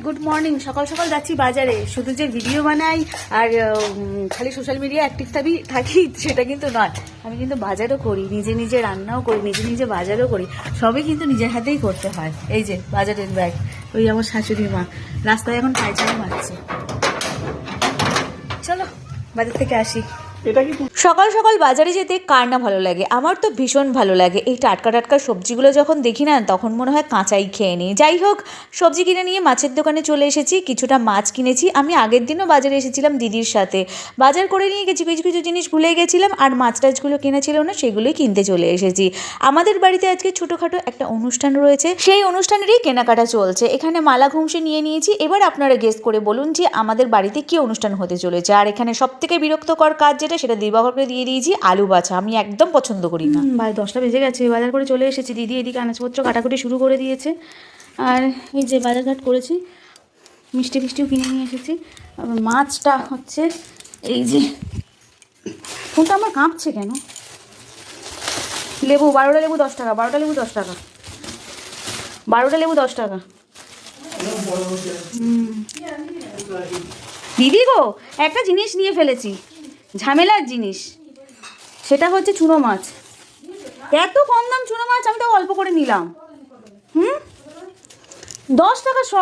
Good morning. সকাল সকাল যাচ্ছি বাজারে। শুধু যে ভিডিও বানাই আর খালি সোশ্যাল মিডিয়া অ্যাক্টিভ থাকি সেটা কিন্তু নয়। আমি কিন্তু বাজারও করি, নিজে নিজে রান্নাও করি, নিজে নিজে বাজারও করি। সবই কিন্তু নিজের হাতেই করতে হয়। এই যে বাজারের ব্যাগ, ওই আমার শাশুড়ি মা রাস্তায় এখন পায়চারি মারছে। চলো বাজার থেকে আসি। সকাল সকাল বাজারে যেতে কার না ভালো লাগে, আমার তো ভীষণ ভালো লাগে। এই টাটকা টাটকা সবজিগুলো যখন দেখি না তখন মনে হয় কাঁচাই খেয়ে নিই। যাই হোক, সবজি কিনে নিয়ে মাছের দোকানে চলে এসেছি। কিছুটা মাছ কিনেছি। আমি আগের দিনও বাজারে এসেছিলাম দিদির সাথে, বাজার করে নিয়ে গেছি। কিছু কিছু জিনিস ভুলে গেছিলাম, আর মাছ টাছগুলো কিনেছিল না সেগুলোই কিনতে চলে এসেছি। আমাদের বাড়িতে আজকে ছোটোখাটো একটা অনুষ্ঠান রয়েছে, সেই অনুষ্ঠানেরই কেনাকাটা চলছে। এখানে মালা ঘুমসে নিয়ে নিয়েছি। এবার আপনারা গেস করে বলুন যে আমাদের বাড়িতে কী অনুষ্ঠান হতে চলেছে। আর এখানে সবথেকে বিরক্তকর কাজ যেটা, সেটা দিবাকরকে দিয়ে দিয়েছি আলু বাছা। আমি একদম পছন্দ করি না। 10টা বেজে গেছে, বাজার করে চলে এসেছি। দিদি এদিকে আনাজপত্র কাটাকুটি শুরু করে দিয়েছে। আর এই যে বাজারঘাট করেছি, মিষ্টি ফিষ্টিও কিনে নিয়ে এসেছি। মাছটা হচ্ছে এই যে, ফোনটা আমার কাঁপছে কেন। লেবু 12টা লেবু 10 টাকা, 12টা লেবু 10 টাকা, 12টা লেবু 10 টাকা। দিদি গো, একটা জিনিস নিয়ে ফেলেছি, ঝামেলার জিনিস। সেটা হচ্ছে চুনো মাছ। এত কম দাম চুনো মাছ, আমি তো অল্প করে নিলাম। 10 টাকা শ।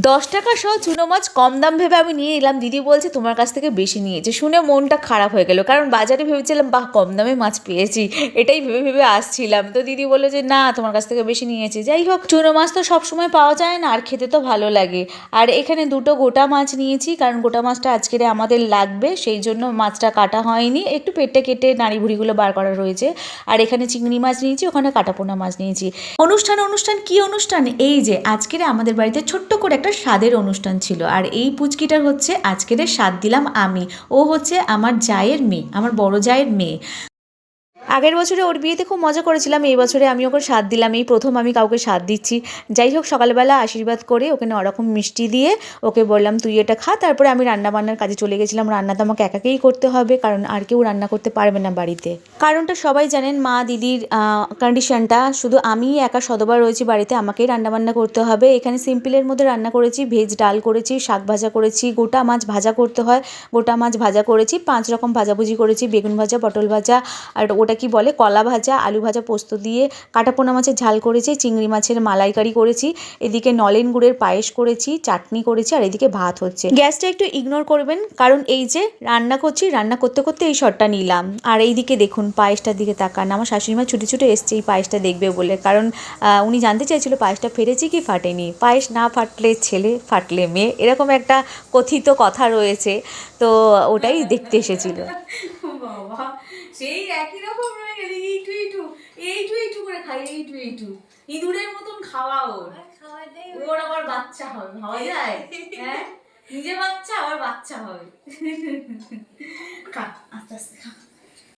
10 টাকা শ চুনো মাছ কম দাম ভেবে আমি নিয়ে নিলাম। দিদি বলছে তোমার কাছ থেকে বেশি নিয়েছে। শুনে মনটা খারাপ হয়ে গেল, কারণ বাজারে ভেবেছিলাম বাহ কম দামে মাছ পেয়েছি, এটাই ভেবে ভেবে আসছিলাম। তো দিদি বললো যে না, তোমার কাছ থেকে বেশি নিয়েছে। যাই হোক, চুনো মাছ তো সবসময় পাওয়া যায় না, আর খেতে তো ভালো লাগে। আর এখানে 2টো গোটা মাছ নিয়েছি, কারণ গোটা মাছটা আজকের আমাদের লাগবে, সেই জন্য মাছটা কাটা হয়নি। একটু পেটে কেটে নাড়ি ভুড়িগুলো বার করা রয়েছে। আর এখানে চিংড়ি মাছ নিয়েছি, ওখানে কাটাপোনা মাছ নিয়েছি। অনুষ্ঠান কি অনুষ্ঠান? এই যে আজকের আমাদের বাড়িতে ছোট্ট করে একটা স্বাদের অনুষ্ঠান ছিল। আর এই পুচকিটার হচ্ছে আজকের স্বাদ দিলাম আমি। ও হচ্ছে আমার জায়ের মেয়ে, আমার বড় জায়ের মেয়ে। আগের বছরে ওর বিয়েতে খুব মজা করেছিলাম, এই বছরে আমি ওকে স্বাদ দিলাম। এই প্রথম আমি কাউকে স্বাদ দিচ্ছি। যাই হোক, সকালবেলা আশীর্বাদ করে ওকে ওরকম মিষ্টি দিয়ে ওকে বললাম তুই এটা খা। তারপরে আমি রান্নাবান্নার কাজে চলে গেছিলাম। রান্না তো আমাকে একাকেই করতে হবে, কারণ আর কেউ রান্না করতে পারবে না বাড়িতে। কারণটা সবাই জানেন, মা দিদির কন্ডিশনটা। শুধু আমি একা সদবা রয়েছি বাড়িতে, আমাকেই রান্নাবান্না করতে হবে। এখানে সিম্পলের মধ্যে রান্না করেছি, ভেজ ডাল করেছি, শাক ভাজা করেছি, গোটা মাছ ভাজা করতে হয়, গোটা মাছ ভাজা করেছি, 5 রকম ভাজাভুজি করেছি, বেগুন ভাজা, পটল ভাজা, আর ওটা কি বলে কলা ভাজা, আলু ভাজা পোস্ত দিয়ে, কাটাপোনা মাছের ঝাল করেছি, চিংড়ি মাছের মালাইকারি করেছি, এদিকে নলেন গুড়ের পায়েস করেছি, চাটনি করেছি, আর এদিকে ভাত হচ্ছে। গ্যাসটা একটু ইগনোর করবেন, কারণ এই যে রান্না করছি, রান্না করতে করতে এই শটটা নিলাম। আর এইদিকে দেখুন, পায়েসটার দিকে তাকান। আমার শাশুড়িমা ছুটে ছুটে এসছে এই পায়েসটা দেখবে বলে, কারণ উনি জানতে চাইছিল পায়েসটা ফেটেছে কি ফাটেনি। পায়েস না ফাটলে ছেলে, ফাটলে মেয়ে, এরকম একটা কথিত কথা রয়েছে। তো ওটাই দেখতে এসেছিল। বাবা, সেই একই রকম রয়ে গেলি, এইটু এইটু এইটু এইটু করে খাই, এইটু এইটু ইঁদুরের মতন খাওয়া। ওর আবার বাচ্চা হবে, ভাবা যায়? হ্যাঁ, নিজে বাচ্চা আবার বাচ্চা হবে। খা আস্তে আস্তে খা।